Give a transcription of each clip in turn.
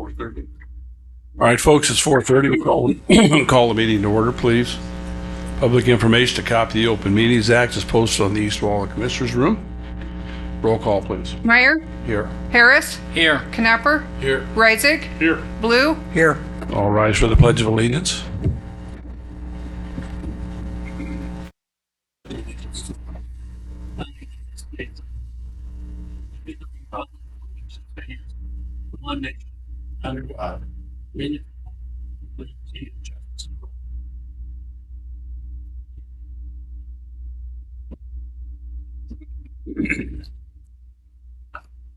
4:30. All right, folks, it's 4:30. We call the meeting to order, please. Public information, a copy of the Open Meetings Act is posted on the east wall of the Commissioners' room. Roll call, please. Meyer, Here. Harris, Here. Knapper, Here. Reisig, Here. Blue, Here. All rise for the Pledge of Allegiance. One nation, under God, indivisible, with liberty and justice for all.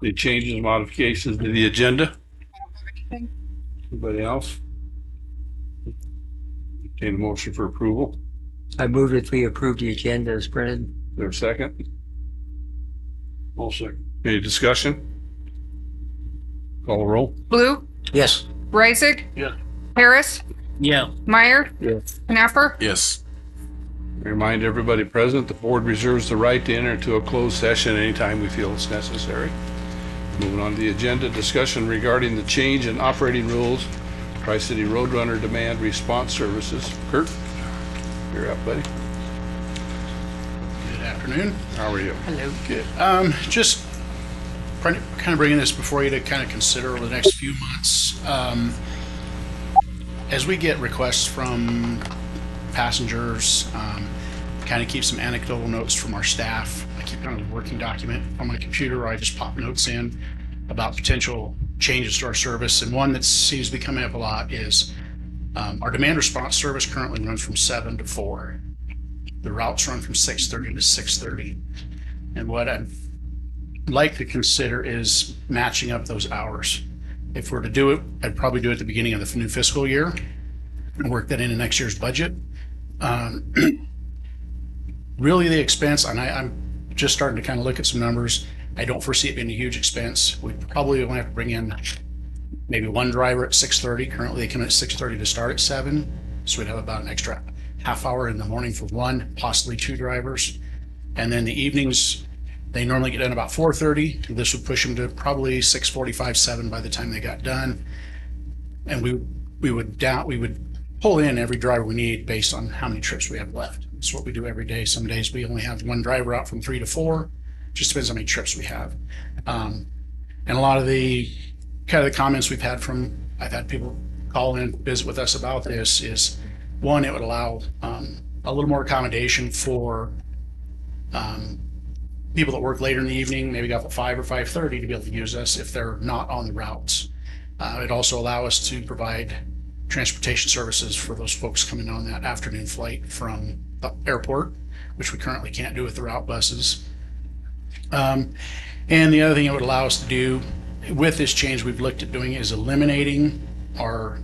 Any changes, modifications to the agenda? Anybody else? Entertain a motion for approval. I move that we approve the agenda as printed. Is there a second? All second. Any discussion? Call the roll. Blue, Yes. Reisig, Yeah. Harris, Yeah. Meyer, Yes. Knapper, Yes. Remind everybody present, the board reserves the right to enter into a closed session anytime we feel it's necessary. Moving on to the agenda, discussion regarding the change in operating rules, Tri-City Roadrunner Demand Response Services. Kurt, you're up, buddy. Good afternoon. How are you? Hello. Good. Just kind of bringing this before you to kind of consider over the next few months. As we get requests from passengers, kind of keep some anecdotal notes from our staff. I keep kind of a working document on my computer where I just pop notes in about potential changes to our service. And one that seems to be coming up a lot is our demand response service currently runs from 7 to 4. The routes run from 6:30 to 6:30. And what I'd like to consider is matching up those hours. If we're to do it, I'd probably do it at the beginning of the new fiscal year and work that into next year's budget. Really the expense, and I'm just starting to kind of look at some numbers. I don't foresee it being a huge expense. We probably only have to bring in maybe one driver at 6:30. Currently they come in at 6:30 to start at 7. So we'd have about an extra half hour in the morning for one, possibly two drivers. And then the evenings, they normally get done about 4:30. This would push them to probably 6:45, 7 by the time they got done. And we would pull in every driver we need based on how many trips we have left. It's what we do every day. Some days we only have one driver out from 3 to 4. Just depends on how many trips we have. And a lot of the kind of the comments I've had people call in, visit with us about this is, one, it would allow a little more accommodation for people that work later in the evening, maybe got up at 5 or 5:30 to be able to use us if they're not on the routes. It'd also allow us to provide transportation services for those folks coming on that afternoon flight from the airport, which we currently can't do with the route buses. And the other thing it would allow us to do with this change we've looked at doing is eliminating our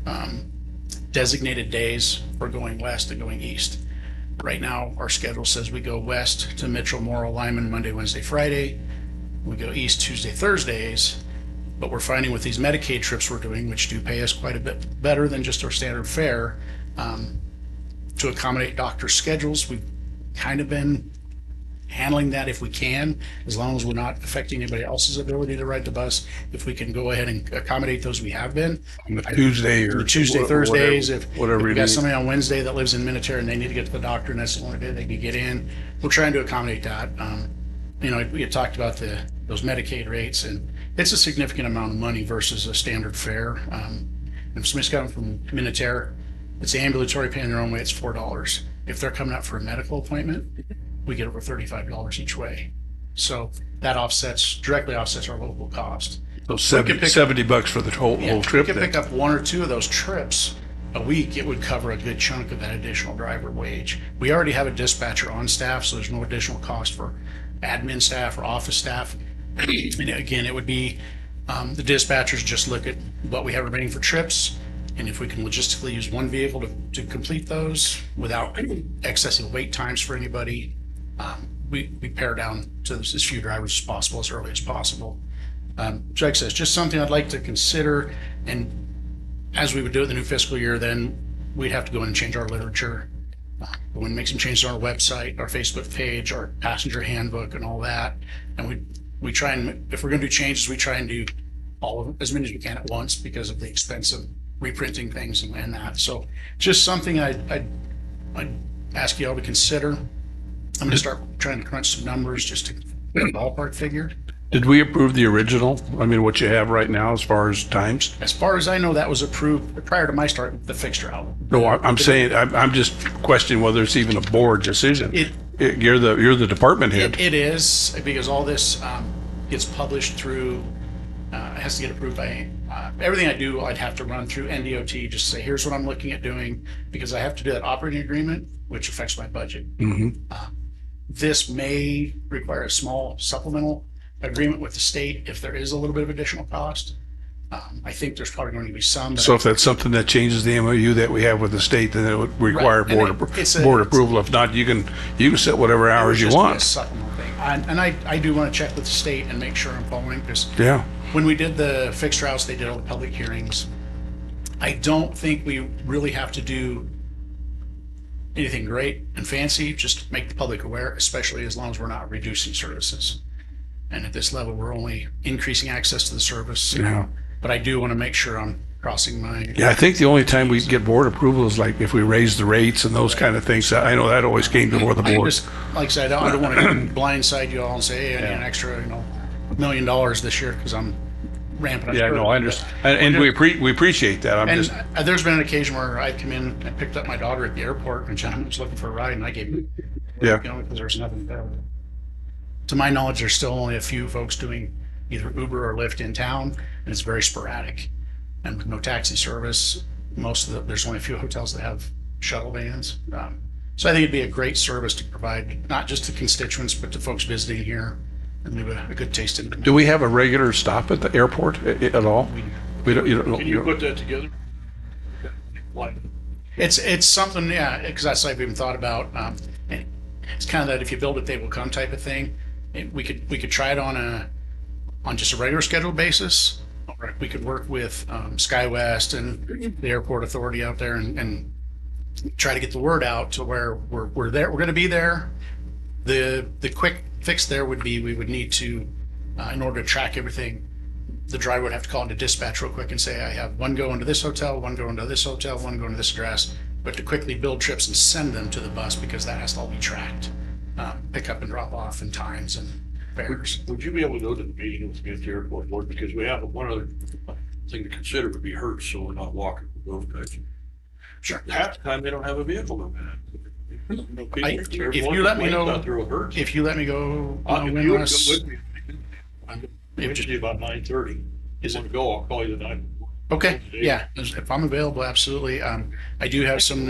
designated days for going west and going east. Right now, our schedule says we go west to Mitchell, Morrill, Lyman, Monday, Wednesday, Friday. We go east Tuesday, Thursdays. But we're finding with these Medicaid trips we're doing, which do pay us quite a bit better than just our standard fare, to accommodate doctor schedules. We've kind of been handling that if we can, as long as we're not affecting anybody else's ability to ride the bus. If we can go ahead and accommodate those, we have been. Tuesday or The Tuesday, Thursdays, whatever if we you got need. somebody on Wednesday that lives in Minnetonka and they need to get to the doctor and that's the only day they can get in, we're trying to accommodate that. We had talked about those Medicaid rates, and it's a significant amount of money versus a standard fare. If somebody's coming from Minnetonka, it's ambulatory paying their own way, it's $4. If they're coming out for a medical appointment, we get over $35 each way. So that directly offsets our local cost. So We could pick $70 for the whole If trip we could then. pick up one or two of those trips a week, it would cover a good chunk of that additional driver wage. We already have a dispatcher on staff, so there's no additional cost for admin staff or office staff. And again, it would be the dispatchers just look at what we have remaining for trips, and if we can logistically use one vehicle to complete those without excessive wait times for anybody, we pare down to as few drivers as possible, as early as possible. Like I says, just something I'd like to consider, and as we would do it the new fiscal year, then we'd have to go in and change our literature. Go in and make some changes on our website, our Facebook page, our passenger handbook and all that. And we try and, if we're gonna do changes, we try and do all of them, as many as we can at once because of the expense of reprinting things and that. So just something I'd ask you all to consider. I'm gonna start trying to crunch some numbers just to get a ballpark figure. Did we approve the original? I mean, what you have right now as far as times? As far as I know, that was approved prior to my start, the fixture out. No, I'm saying, I'm just questioning whether it's even a board decision. You're the department head. It is, because all this gets published through, it has to get approved by, everything I do, I'd have to run through NDOT, just say, here's what I'm looking at doing, because I have to do that operating agreement, which affects my budget. This may require a small supplemental agreement with the state if there is a little bit of additional cost. I think there's probably going to be some. So if that's something that changes the MOU that we have with the state, then it would require Right. And board approval. If not, you can set whatever hours you just be a want. supplemental thing. And I do want to check with the state and make sure I'm following, because Yeah. when we did the fixture house, they did all the public hearings. I don't think we really have to do anything great and fancy, just make the public aware, especially as long as we're not reducing services. And at this level, we're only increasing access to the service. Yeah. But I do want to make sure I'm crossing my. Yeah, I think the only time we get board approval is like if we raise the rates and those kind of things. I know that always came before the I board. just, like I said, I don't want to blindside you all and say, hey, I need an extra, $1 million this year because I'm ramping up. Yeah, no, I understand. And we appreciate that. I'm And just, there's been an occasion where I come in and picked up my daughter at the airport and she was looking for a ride and I gave her, yeah. because there's nothing there. To my knowledge, there's still only a few folks doing either Uber or Lyft in town, and it's very sporadic. And with no taxi service, there's only a few hotels that have shuttle vans. So I think it'd be a great service to provide, not just to constituents, but to folks visiting here and leave a good taste in. Do we have a regular stop at the airport at all? We don't, Can you put that together? Like, It's something, yeah, because that's what I've even thought about. And it's kind of that if you build it, they will come type of thing. And we could try it on just a regular scheduled basis. Or we could work with SkyWest and the airport authority out there and try to get the word out to where we're there. We're going to be there. The quick fix there would be we would need to, in order to track everything, the driver would have to call into dispatch real quick and say, I have one going to this hotel, one going to this hotel, one going to this address, but to quickly build trips and send them to the bus because that has to all be tracked. Pick up and drop off and times and fares. would you be able to go to the meeting with me at the airport board? Because we have one other thing to consider would be Hertz, so we're not walking the road guys. Sure. Half the time they don't have a vehicle to If you let me know, if you let me go, If you would go with me, It just- Wednesday about 9:30. Is Want to go, I'll call you the night. okay, yeah, if I'm available, absolutely. I do have some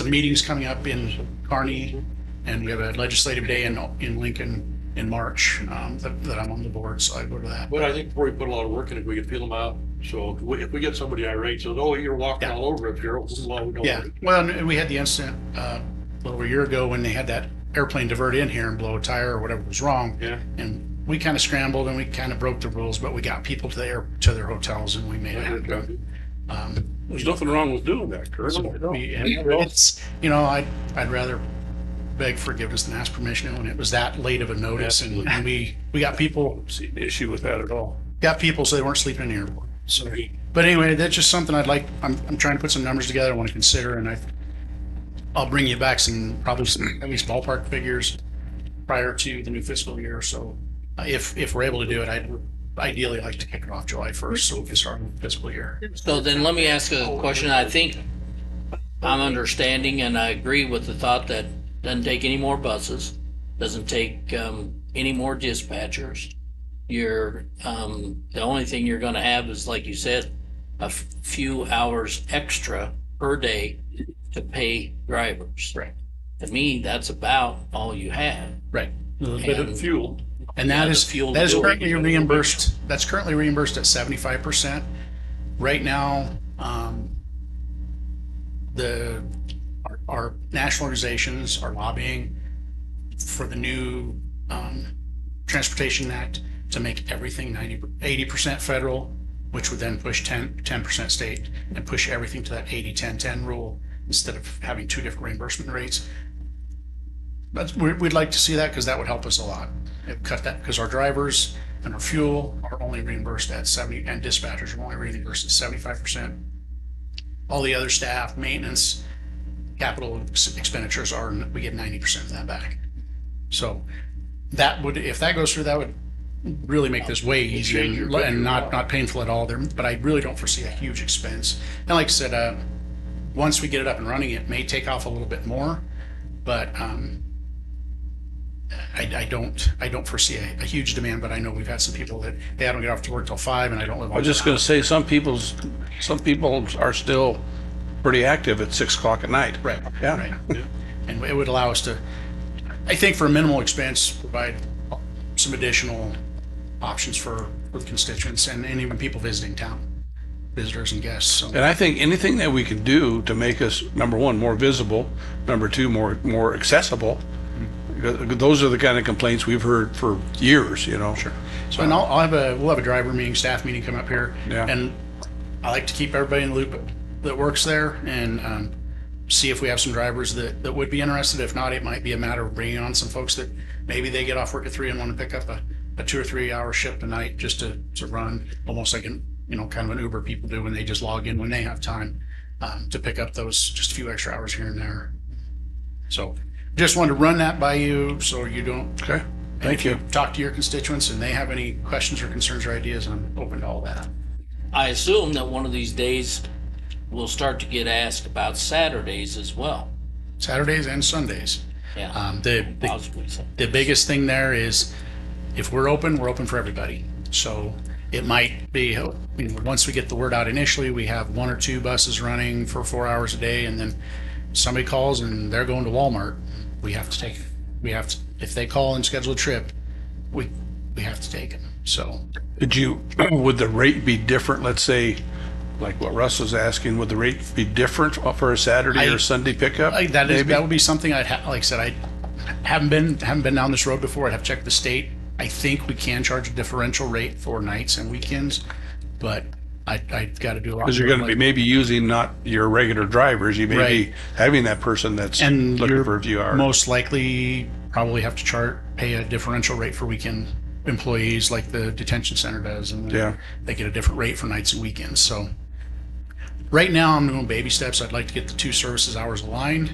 meetings coming up in Kearney, and we have a legislative day in Lincoln in March, that I'm on the board, so I go to that. But I think before we put a lot of work in it, we can feel them out. So if we get somebody irate, says, oh, you're walking Yeah. all over up here, well, we don't. Yeah, well, and we had the incident, a little over a year ago when they had that airplane divert in here and blow a tire or whatever was wrong. Yeah. And we kind of scrambled and we kind of broke the rules, but we got people to their hotels and we made it happen. There's nothing wrong with doing that, Kurt. It's, I'd rather beg forgiveness than ask permission when it was that late of a notice. And we got people, see an issue with that at all. so they weren't sleeping in the airport. So, but anyway, that's just something I'm trying to put some numbers together I want to consider, and I'll bring you back probably some at least ballpark figures prior to the new fiscal year. So if we're able to do it, I'd ideally like to kick it off July 1st so we can start the fiscal year. So then let me ask a question. I think I'm understanding and I agree with the thought that doesn't take any more buses, doesn't take any more dispatchers. You're the only thing you're going to have is, like you said, a few hours extra per day to pay drivers. Right. To me, that's about all you have. Right. A little bit of fuel. And Yeah, that the is fuel that is bill. currently reimbursed. That's currently reimbursed at 75%. Right now, our national organizations are lobbying for the new Transportation Act to make everything 80% federal, which would then push 10% state and push everything to that 80-10-10 rule instead of having two different reimbursement rates. But we'd like to see that because that would help us a lot. It cut that because our drivers, And our fuel are only reimbursed at 70, and dispatchers are only reimbursed at 75%. All the other staff, maintenance, capital expenditures we get 90% of that back. So that would, if that goes through, that would really make this way easier change your and budget. not painful at all there. But I really don't foresee a huge expense. And like I said, once we get it up and running, it may take off a little bit more, but I don't foresee a huge demand. But I know we've had some people that I don't get off to work till 5, and I don't live. I was just gonna say, some people are still pretty active at 6 o'clock at night. Right. Yeah. Right. And it would allow us to, I think, for a minimal expense, provide some additional options for constituents and even people visiting town, visitors and guests. So And I think anything that we can do to make us, number one, more visible, number two, more accessible, those are the kind of complaints we've heard for years, you know? Sure. So, and we'll have a driver meeting, staff meeting come up here. Yeah. And I like to keep everybody in the loop that works there and see if we have some drivers that would be interested. If not, it might be a matter of bringing on some folks that maybe they get off work at 3 and want to pick up a 2 or 3 hour shift a night just to run, almost like kind of an Uber people do when they just log in when they have time to pick up those just a few extra hours here and there. So just wanted to run that by you so you don't. Okay, thank you. Talk to your constituents and they have any questions or concerns or ideas, I'm open to all that. I assume that one of these days we'll start to get asked about Saturdays as well. Saturdays and Sundays. Yeah. The Possibly so. biggest thing there is if we're open for everybody. So it might be, once we get the word out initially, we have 1 or 2 buses running for 4 hours a day, and then somebody calls and they're going to Walmart. We have to take it. If they call and schedule a trip, we have to take it. So Would the rate be different, let's say, like what Russ was asking, would the rate be different for a Saturday or Sunday pickup? that maybe? would be something like I said, I haven't been down this road before. I'd have to check the state. I think we can charge a differential rate for nights and weekends, but I got to do a lot. Because you're gonna be maybe using not your regular drivers, you may be Right. having that person that's and looking you're for a few hours. most likely probably have to pay a differential rate for weekend employees like the detention center does, and Yeah. they get a different rate for nights and weekends. So right now I'm doing baby steps. I'd like to get the 2 services hours aligned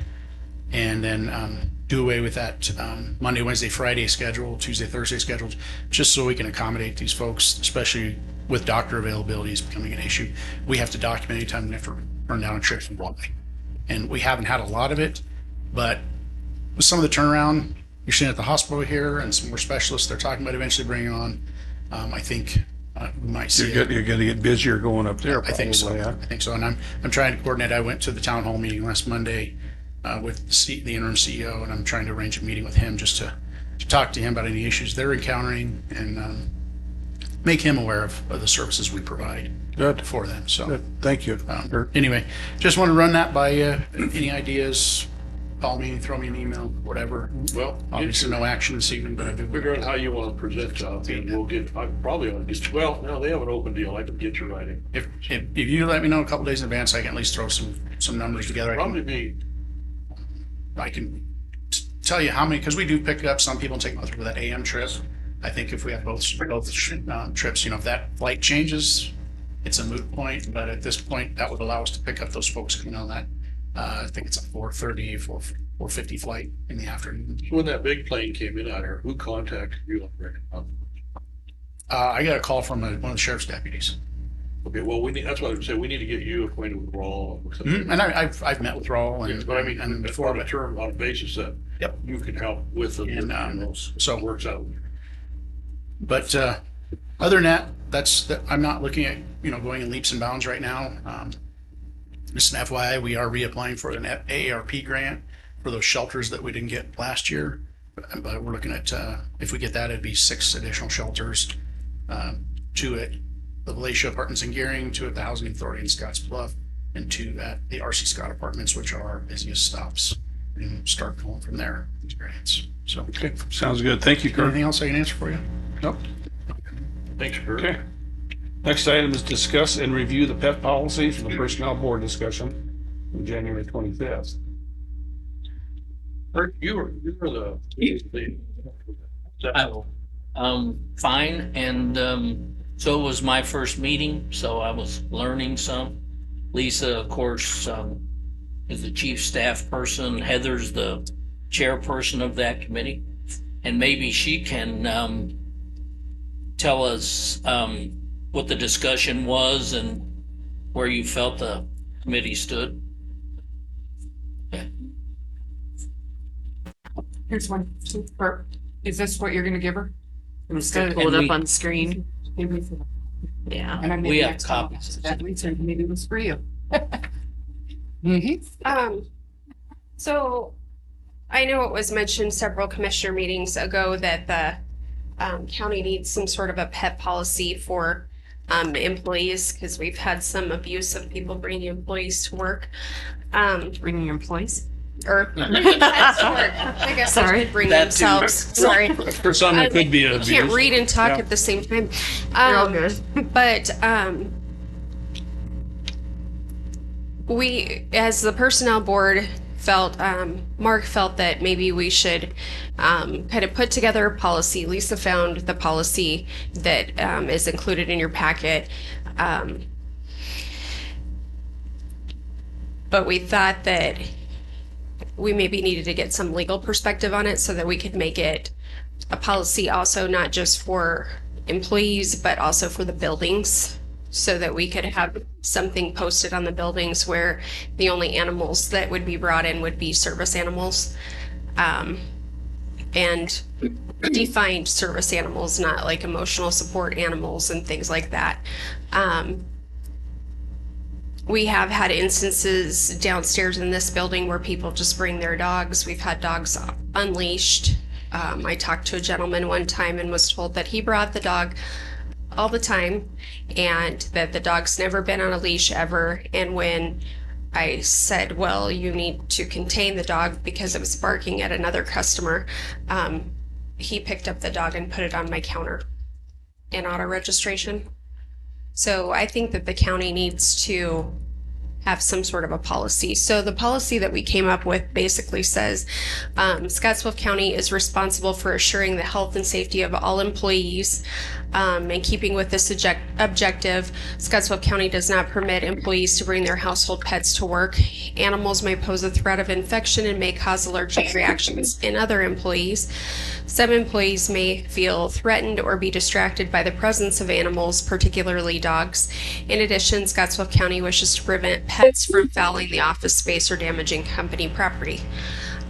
and then do away with that Monday, Wednesday, Friday schedule, Tuesday, Thursday schedule, just so we can accommodate these folks, especially with doctor availability is becoming an issue. We have to document anytime we have to run down a trip from Broadway. And we haven't had a lot of it, but with some of the turnaround, you're seeing at the hospital here and some more specialists they're talking about eventually bringing on, I think we might see You're gonna get busier going up there, I think so. probably, yeah. I think so. And I'm trying to coordinate. I went to the town hall meeting last Monday with the interim CEO, and I'm trying to arrange a meeting with him just to talk to him about any issues they're encountering and make him aware of the services we provide Good, for them. So good, thank you. anyway, just want to run that by you. Any ideas, call me, throw me an email, whatever. Well, Obviously no action this evening, but I do. figure out how you want to present, and we'll I probably ought to get, well, no, they have an open deal. I can get you writing. If you let me know a couple days in advance, I can at least throw some numbers together. Probably be, I can tell you how many, because we do pick up some people and take them through that AM trip. I think if we have both trips, if that flight changes, it's a moot point. But at this point, that would allow us to pick up those folks coming on that. I think it's a 4:30, 4:50 flight in the afternoon. when that big plane came in out here, who contacted you on record? I got a call from one of the sheriff's deputies, Okay, well, that's what I would say. We need to get you acquainted with Rawl. and I've met with Raul and But I mean, and before before, the term on a basis that Yep. you can help with them, And, so so- it works out. but other than that, I'm not looking at going in leaps and bounds right now. Just an FYI, we are reapplying for an AARP grant for those shelters that we didn't get last year. But we're looking at, if we get that, it'd be 6 additional shelters. 2 at the Valatia Apartments in Gearing, 2 at the Housing Authority in Scotts Bluff, and 2 at the RC Scott Apartments, which are our busiest stops. And start going from there, these grants. So, Okay, sounds good, thank you, Kurt. anything else I can answer for you? Nope. Thanks, Kurt. Okay. Next item is discuss and review the PET policy for the personnel board discussion on January 25th. Kurt, you were the. I will fine, and so it was my first meeting, so I was learning some. Lisa, of course, is the chief staff person. Heather's the chairperson of that committee, and maybe she can tell us what the discussion was and where you felt the committee stood. Here's one. Is this what you're gonna give her? Instead, pull it up on the screen. Yeah. And I made We an have excellent copies. answer. That reason maybe it was for you. So I know it was mentioned several commissioner meetings ago that the county needs some sort of a pet policy for employees because we've had some abuse of people bringing employees to work. Bringing your employees. Or pets to work. I guess they Sorry. could bring That too. themselves. Sorry. For some, it could be an abuse. Can't read and talk Yeah. at the same time. You're all good. But we, as the personnel board, felt Mark felt that maybe we should kind of put together a policy. Lisa found the policy that is included in your packet. But we thought that we maybe needed to get some legal perspective on it so that we could make it a policy also not just for employees, but also for the buildings, so that we could have something posted on the buildings where the only animals that would be brought in would be service animals. And defined service animals, not like emotional support animals and things like that. We have had instances downstairs in this building where people just bring their dogs. We've had dogs unleashed. I talked to a gentleman one time and was told that he brought the dog all the time and that the dog's never been on a leash ever. And when I said, well, you need to contain the dog because it was barking at another customer, he picked up the dog and put it on my counter in auto registration. So I think that the county needs to have some sort of a policy. So the policy that we came up with basically says Scotts Bluff County is responsible for assuring the health and safety of all employees. In keeping with this objective, Scotts Bluff County does not permit employees to bring their household pets to work. Animals may pose a threat of infection and may cause allergic reactions in other employees. Some employees may feel threatened or be distracted by the presence of animals, particularly dogs. In addition, Scotts Bluff County wishes to prevent pets from fouling the office space or damaging company property.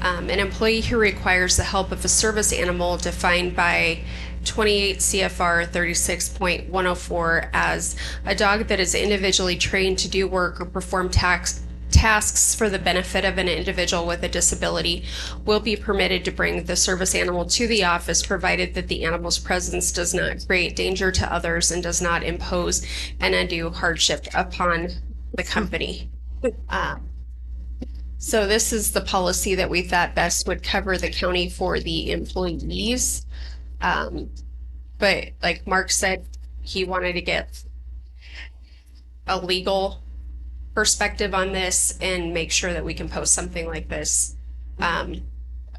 An employee who requires the help of a service animal defined by 28 CFR 36.104 as a dog that is individually trained to do work or perform tasks for the benefit of an individual with a disability will be permitted to bring the service animal to the office, provided that the animal's presence does not create danger to others and does not impose an undue hardship upon the company. So this is the policy that we thought best would cover the county for the employees. But like Mark said, he wanted to get a legal perspective on this and make sure that we can post something like this on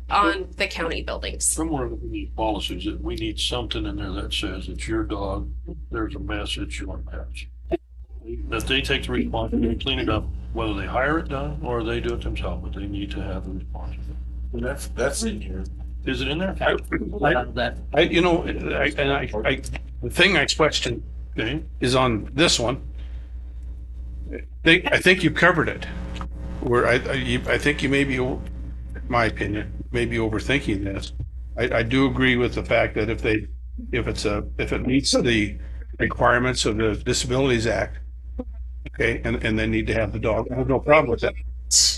the county buildings. Somewhere that we need policies, that we need something in there that says it's your dog, there's a message, your pets. That they take the responsibility to clean it up, whether they hire it done or they do it themselves, but they need to have the responsibility. And that's in here. Is it in there? That The thing I question Okay. is on this one. I think you covered it. Where I think you may be, in my opinion, may be overthinking this. I do agree with the fact that if it meets the requirements of the Disabilities Act, okay, and they need to have the dog, I have no problem with that.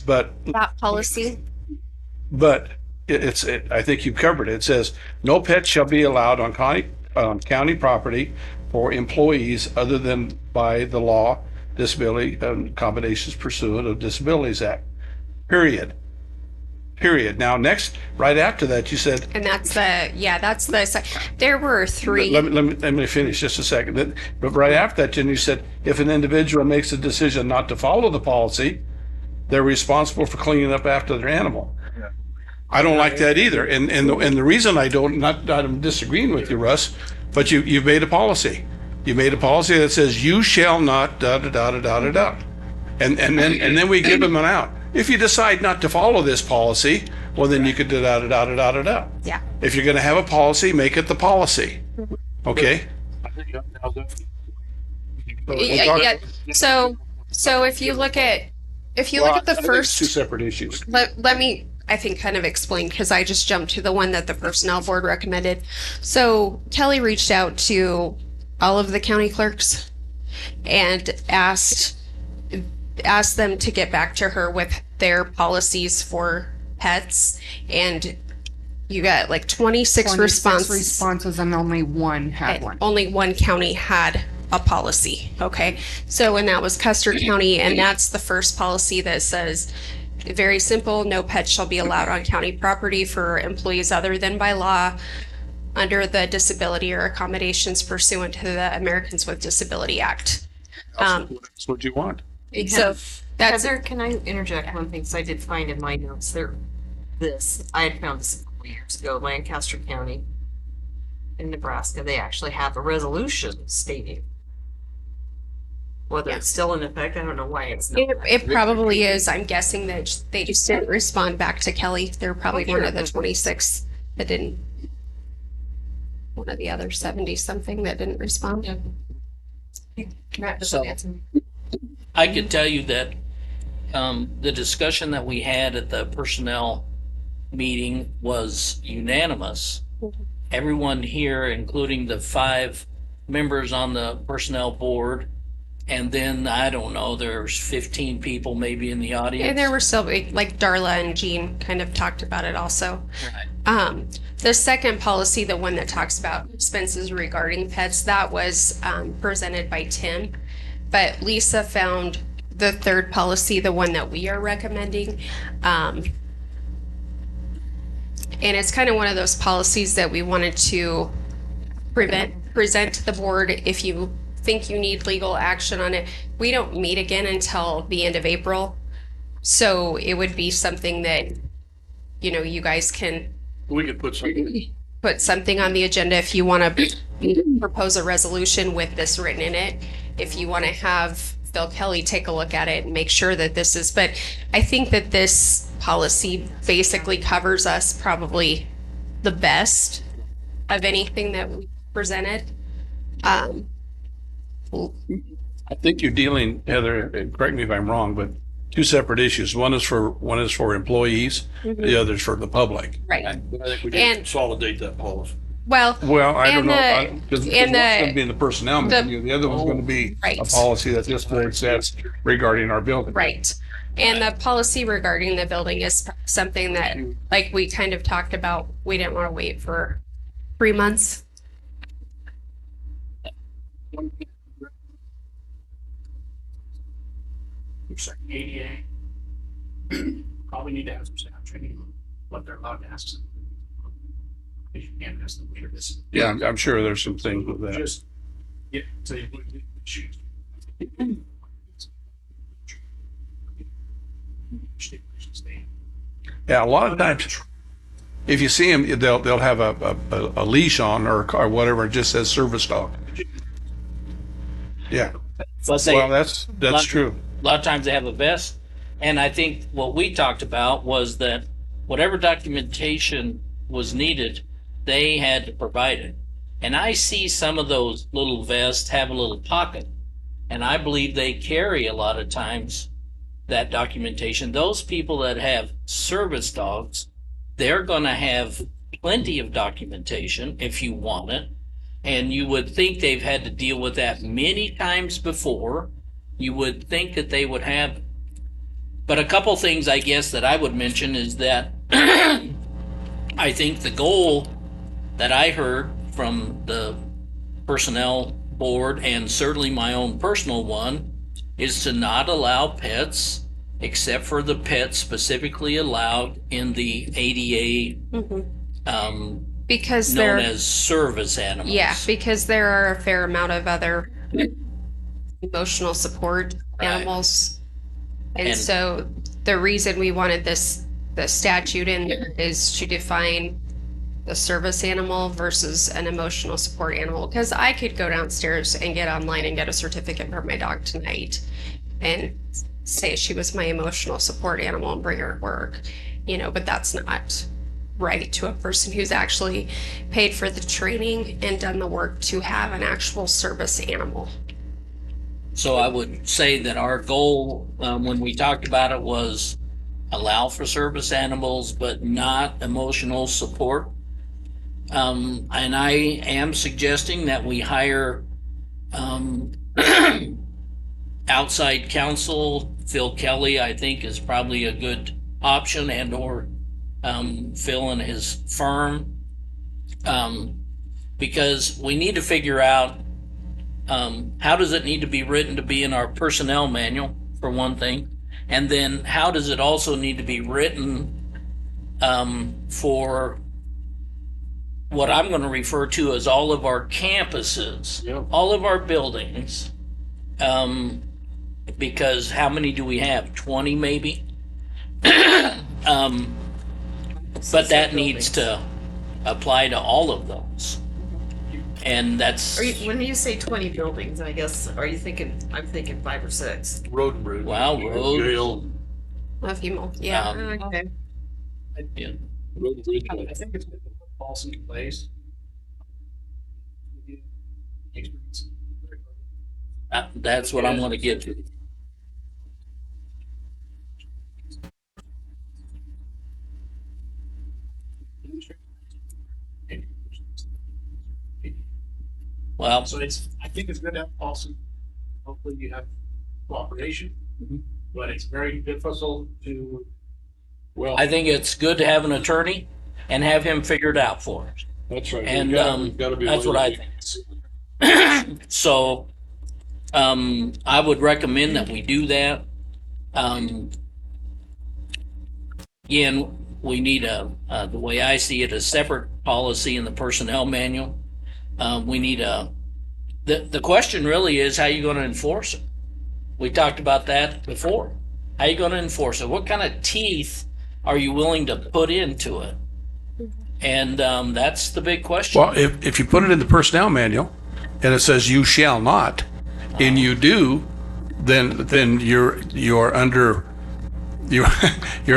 But That policy. I think you've covered it. It says, no pets shall be allowed on county property for employees other than by the law, disability accommodations pursuant of Disabilities Act. Period. Now, next, right after that, you said, And that's there were three. let me finish just a second. But right after that, then you said, if an individual makes a decision not to follow the policy, they're responsible for cleaning up after their animal. I don't like that either. And the reason I don't, not that I'm disagreeing with you, Russ, but you've made a policy. You made a policy that says you shall not da da da da da da da. And then we give them an out. If you decide not to follow this policy, well, then you could da da da da da da da. Yeah. If you're gonna have a policy, make it the policy. Okay? I think now that Yeah. So if you look at the I think it's two first, separate issues. let me, I think, kind of explain, because I just jumped to the one that the personnel board recommended. So Kelly reached out to all of the county clerks and asked them to get back to her with their policies for pets, and you got like 26 responses and only one had one. only one county had a policy. Okay. So, and that was Custer County, and that's the first policy that says, very simple, no pets shall be allowed on county property for employees other than by law under the disability or accommodations pursuant to the Americans with Disability Act. That's what you want. So that's, Heather, can I interject one thing? So I did find in my notes there, I had found this a couple years ago, Lancaster County in Nebraska, they actually have a resolution stating whether it's still in effect. I don't know why it's not. it probably is. I'm guessing that they just didn't respond back to Kelly. They're probably one of the 26 that didn't, one of the other 70 something that didn't respond. So I can tell you that the discussion that we had at the personnel meeting was unanimous. Everyone here, including the 5 members on the personnel board, and then, I don't know, there's 15 people maybe in the audience. And there were still, like Darla and Jean kind of talked about it also. Right. The second policy, the one that talks about expenses regarding pets, that was presented by Tim. But Lisa found the third policy, the one that we are recommending. And it's kind of one of those policies that we wanted to present to the board if you think you need legal action on it. We don't meet again until the end of April. So it would be something that, you guys can we could put something on the agenda if you want to propose a resolution with this written in it. If you want to have Phil Kelly take a look at it and make sure that this is, but I think that this policy basically covers us probably the best of anything that we presented. I think you're dealing, Heather, and correct me if I'm wrong, but two separate issues. One is for employees, the other is for the public. Right. I think we need to And- consolidate that policy. Well, Well, I don't And know, because one's and going to be in the personnel menu, the other one's going to be Right. a policy that this board sets regarding our building. right. And the policy regarding the building is something that, like we kind of talked about, we didn't want to wait for 3 months. ADA. Probably need to have some staff training on what they're allowed to ask. If you can't ask them later, this is Yeah, I'm sure there's some things with that. just get to the issues. Yeah, a lot of times, if you see them, they'll have a leash on or whatever, it just says service dog. Yeah, But they, well, that's true. a lot of times they have a vest. And I think what we talked about was that whatever documentation was needed, they had to provide it. And I see some of those little vests have a little pocket. And I believe they carry a lot of times that documentation. Those people that have service dogs, they're going to have plenty of documentation if you want it. And you would think they've had to deal with that many times before. You would think that they would have. But a couple things, I guess, that I would mention is that I think the goal that I heard from the personnel board, and certainly my own personal one, is to not allow pets except for the pets specifically allowed in the ADA, Because known there, as service animals. yeah, because there are a fair amount of other emotional support Right. animals. And And- so the reason we wanted this the statute in there is to define the service animal versus an emotional support animal. Because I could go downstairs and get online and get a certificate for my dog tonight and say she was my emotional support animal and bring her to work, but that's not right to a person who's actually paid for the training and done the work to have an actual service animal. So I would say that our goal, when we talked about it, was allow for service animals, but not emotional support. And I am suggesting that we hire outside counsel. Phil Kelly, I think, is probably a good option, and or Phil and his firm, because we need to figure out how does it need to be written to be in our personnel manual, for one thing, and then how does it also need to be written for what I'm going to refer to as all of our campuses, Yep. all of our buildings, because how many do we have? 20 maybe? But that needs to apply to all of those. And that's, When you say 20 buildings, I guess, I'm thinking 5 or 6. Road and bridge. Wow, road. Jail, A few more, yeah. Okay. yeah. road and bridge. I think it's good to put policy in place. Experience. That's what I'm going to get to. Well, So I think it's good to have policy. Hopefully you have cooperation, but it's very difficult to. Well, I think it's good to have an attorney and have him figured out for us. that's right. And We've gotta be that's what I legally- think. So, I would recommend that we do that. Again, we need the way I see it, a separate policy in the personnel manual. We need the question really is, how you going to enforce it? We talked about that before. How you going to enforce it? What kind of teeth are you willing to put into it? And that's the big question. Well, if you put it in the personnel manual and it says you shall not, and you do, then you're under you're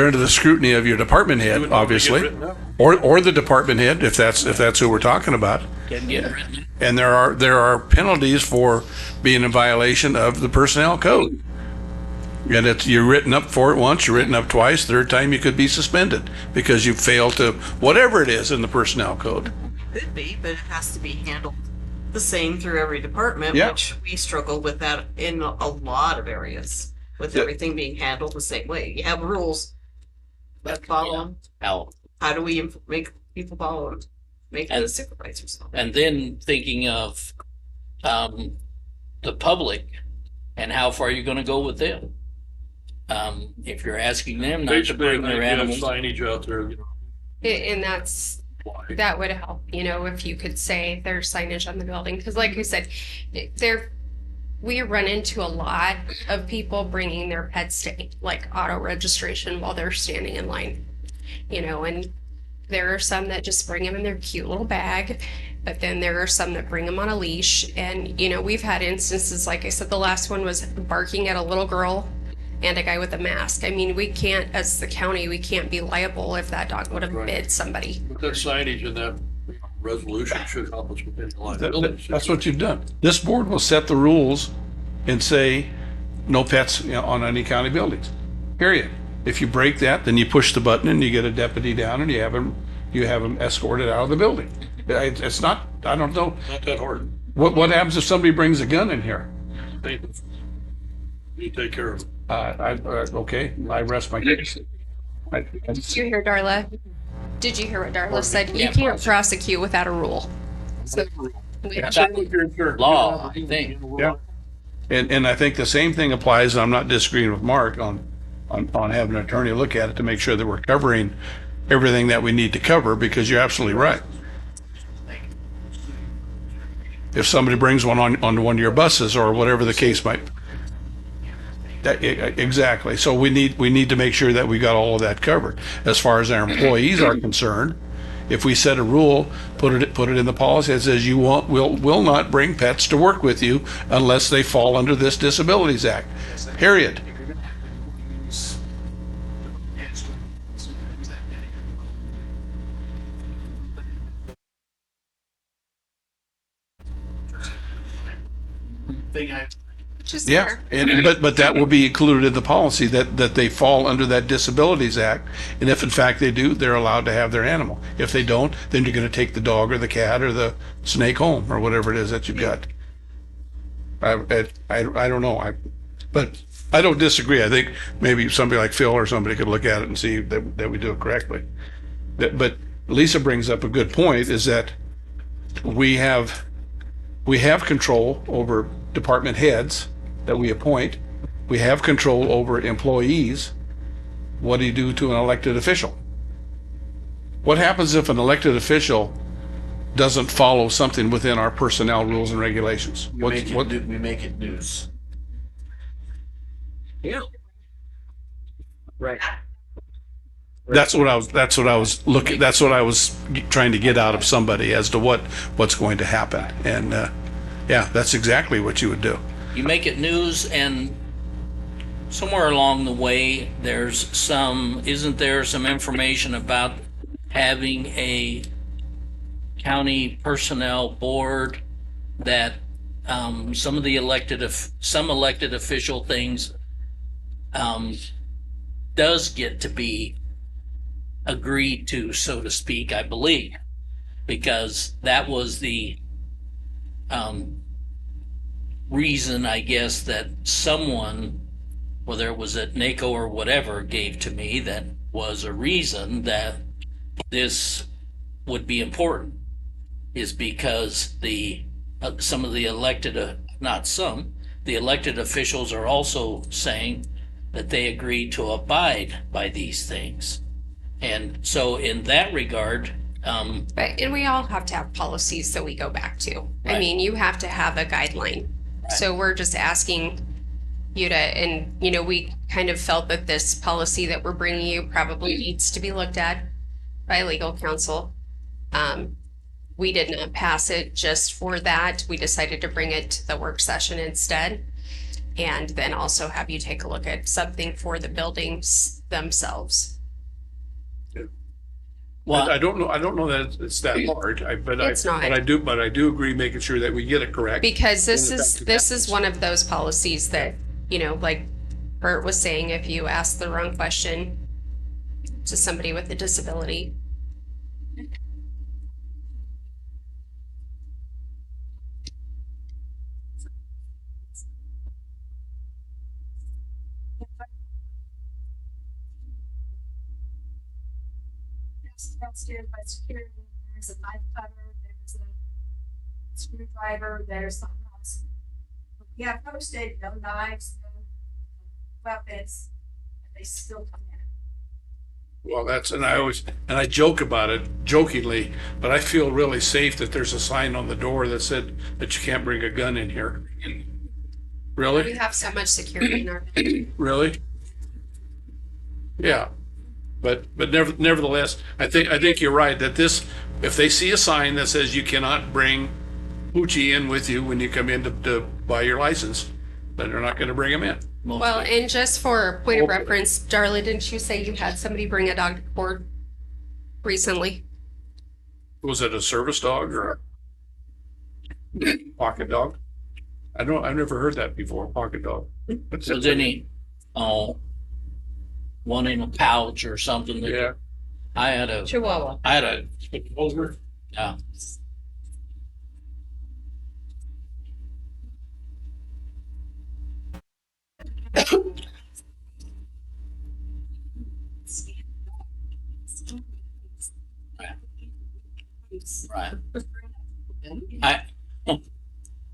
under the scrutiny of your department head, Get obviously, written up. or the department head, if that's who we're talking about. Can get written. And there are penalties for being in violation of the personnel code. And you're written up for it once, you're written up twice, third time you could be suspended because you failed to, whatever it is in the personnel code. Could be, but it has to be handled the same through every department, Yeah. which we struggle with that in a lot of areas, with Yeah. everything being handled the same way. You have rules, but follow them. How How do we make people follow them? Make And- the supervisors follow. and then thinking of the public and how far you're going to go with them. If you're asking them not to Basically, bring they their have animals, signage out there, And that would help, if you could say there's signage on the building, because like you said, we run into a lot of people bringing their pets to like auto registration while they're standing in line, and there are some that just bring them in their cute little bag, but then there are some that bring them on a leash, and we've had instances, like I said, the last one was barking at a little girl and a guy with a mask. I mean, we can't, as the county, we can't be liable if that dog would have Right. bit somebody. but that signage in that resolution should help us with any liability. That's what you've done. This board will set the rules and say no pets on any county buildings, period. If you break that, then you push the button and you get a deputy down and you have them escorted out of the building. It's not, I don't know, Not that hard. what happens if somebody brings a gun in here? You take care of it. Okay, I rest my case. Did you hear Darla? Did you hear what Darla said? You can't can't prosecute without a rule. So we That's law, I think. Yeah. And I think the same thing applies, and I'm not disagreeing with Mark on having an attorney look at it to make sure that we're covering everything that we need to cover, because you're absolutely right. If somebody brings one on one of your buses or whatever the case might, Exactly. So we need to make sure that we got all of that covered. As far as our employees are concerned, if we set a rule, put it in the policy that says you will not bring pets to work with you unless they fall under this Disabilities Act. Period. Just Yeah, there. but that will be included in the policy that they fall under that Disabilities Act. And if in fact they do, they're allowed to have their animal. If they don't, then you're gonna take the dog or the cat or the snake home or whatever it is that you've got. I don't know, but I don't disagree. I think maybe somebody like Phil or somebody could look at it and see that we do it correctly. But Lisa brings up a good point, is that we have control over department heads that we appoint. We have control over employees. What do you do to an elected official? What happens if an elected official doesn't follow something within our personnel rules and regulations? We make it news. Yeah. Right. That's what I was looking, that's what I was trying to get out of somebody as to what's going to happen. And, yeah, that's exactly what you would do. You make it news, and somewhere along the way, isn't there some information about having a county personnel board that some elected official things does get to be agreed to, so to speak, I believe, because that was the reason, I guess, that someone, whether it was at NACO or whatever, gave to me, that was a reason that this would be important, is because some of the elected, the elected officials are also saying that they agreed to abide by these things. And so in that regard, But, and we all have to have policies that we go back to. I Right. mean, you have to have a guideline. So we're just asking you to, and, you know, we kind of felt that this policy that we're bringing you probably needs to be looked at by legal counsel. We did not pass it just for that. We decided to bring it to the work session instead. And then also have you take a look at something for the buildings themselves. well, I don't know that it's that hard, It's not. but I do agree making sure that we get it correct. Because this Bring it is, back to this that. is one of those policies that, you know, like Bert was saying, if you ask the wrong question to somebody with a disability. Downstairs by security, there's a knife cutter, there's a screwdriver, there's something else. We have posted no knives, no weapons, and they still come in. Well, and I joke about it jokingly, but I feel really safe that there's a sign on the door that said that you can't bring a gun in here. We Really? have so much security in our, Really? Yeah. But nevertheless, I think you're right that if they see a sign that says you cannot bring Poochie in with you when you come in to buy your license, then they're not gonna bring him in. well, and just for point of reference, Darla, didn't you say you had somebody bring a dog to court recently? Was it a service dog or a pocket dog? I've never heard that before, pocket dog. was any, one in a pouch or something that Yeah. I had a, Chihuahua. yeah. Right.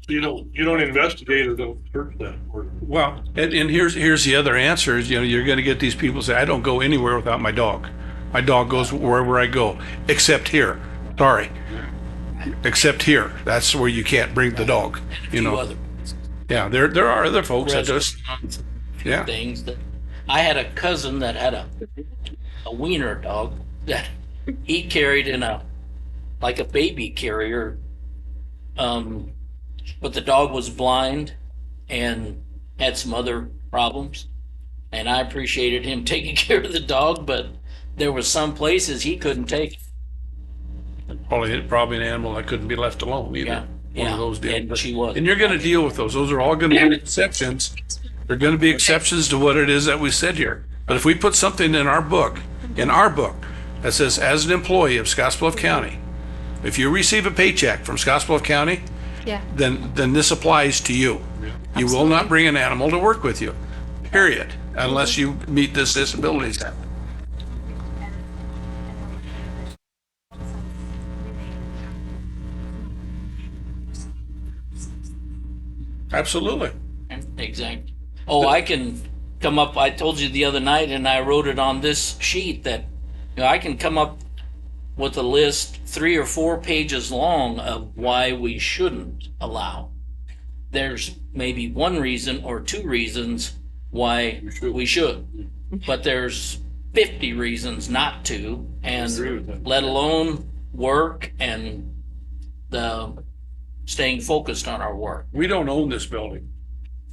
You don't investigate or don't search that. Or Well, and here's the other answer is, you're gonna get these people say, I don't go anywhere without my dog. My dog goes wherever I go, except here. Sorry. Except here. That's where you can't bring the dog, Few other Yeah, there are other folks that just, few Yeah. things that, I had a cousin that had a wiener dog that he carried in like a baby carrier. But the dog was blind and had some other problems. And I appreciated him taking care of the dog, but there were some places he couldn't take. Probably an animal that couldn't be left alone either. Yeah, One yeah, of those deals. and she was. And you're gonna deal with those. Those are all gonna be exceptions. They're gonna be exceptions to what it is that we said here. But if we put something in our book, that says, as an employee of Scotts Bluff County, if you receive a paycheck from Scotts Bluff County, Yeah. then this applies to you. You will not bring an animal to work with you, period, unless you meet this disability standard. Absolutely. Exactly. Oh, I can come up, I told you the other night and I wrote it on this sheet that, I can come up with a list 3 or 4 pages long of why we shouldn't allow. There's maybe 1 reason or 2 reasons why we should, but there's 50 reasons not to, and let alone work and the staying focused on our work. We don't own this building.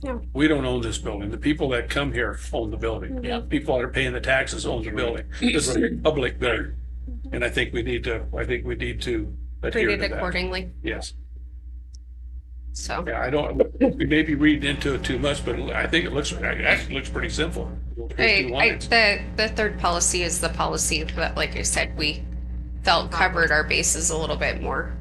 No. We don't own this building. The people that come here own the building. Yeah. People that are paying the taxes own the building. This is a public building. And I think we need to adhere Treat to it that. accordingly. Yes. So, Yeah, we may be reading into it too much, but I think it actually looks pretty simple. Here's 2 lines. the third policy is the policy that, like I said, we felt covered our bases a little bit more.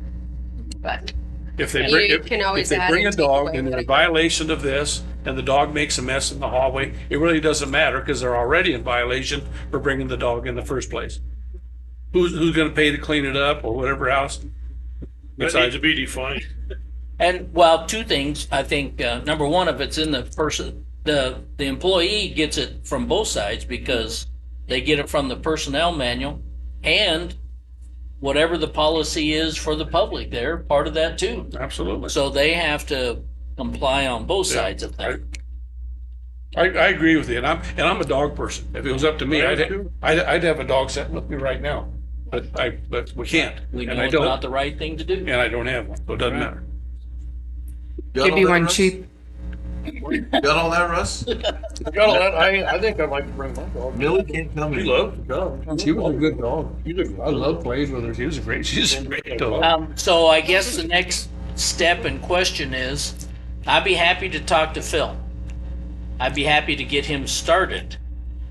But If they You bring, can if always they add bring a and take dog away and they're in whatever. violation of this, and the dog makes a mess in the hallway, it really doesn't matter, because they're already in violation for bringing the dog in the first place. Who's gonna pay to clean it up, or whatever else? That needs to be defined. And well, 2 things, I think, number 1, if it's in the person, the employee gets it from both sides because they get it from the personnel manual and whatever the policy is for the public, they're part of that too. Absolutely. So they have to comply on both sides of that. I agree with you, and I'm a dog person. If it was up to me, I'd have a dog sitting with me right now, but we can't. We know And I it's not don't, the right thing to do. and I don't have one, so it doesn't matter. Give you one cheap. Got all that, Russ? I think I'd like to bring my dog. Millie can't come He in. loves the dog. She was a good dog. I love playing with her. She's a great dog. So I guess the next step and question is, I'd be happy to talk to Phil. I'd be happy to get him started,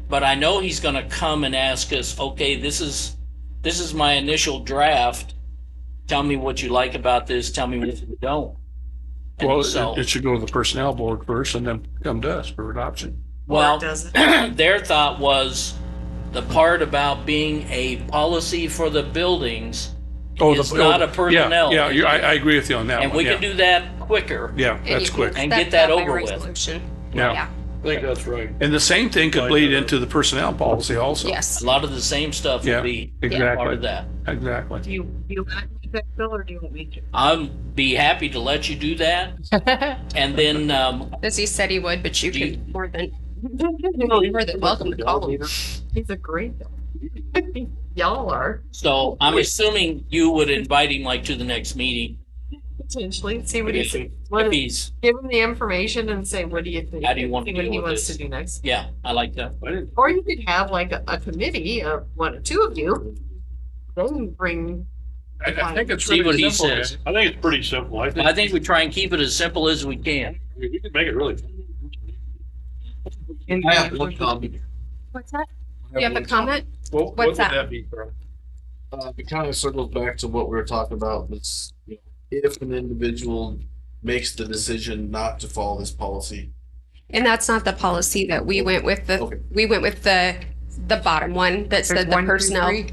but I know he's gonna come and ask us, okay, this is my initial draft. Tell me what you like about this, tell me what you don't. And Well, so, it should go to the personnel board first and then come to us for adoption. well, Does it? their thought was the part about being a policy for the buildings, It's not a personnel Yeah, issue. I agree with you on that and one, we yeah. can do that quicker. Yeah, and that's you can quick. And accept get that by over with. resolution. Yeah. I think that's right. And the same thing could bleed into the personnel policy also. Yes. A lot of the same stuff Yeah, will be exactly. part of that. Exactly. Do you want me to, Bill, or do you want me to? I'll be happy to let you do that. And then, As he said he would, but you Do you- can more than welcome to call him. He's a great dog. Y'all are so I'm assuming you would invite him like to the next meeting. potentially, see what he's, If what, he's, give him the information and say, what do you think? How do you want to See what deal he with wants this? to do next. yeah, I like that. Or you could have like a committee of 1 or 2 of you. Then bring, I think it's See what pretty he simple. says. I think it's pretty simple. I I think we try and keep it as simple as we can. we can make it really. I have one comment. What's that? You have a comment? What What's would that? that be, Carl? It kind of circles back to what we were talking about. This, if an individual makes the decision not to follow this policy. And that's not the policy that we went with. Okay. We went with the bottom one that There's said the 1, 2, personnel. 3.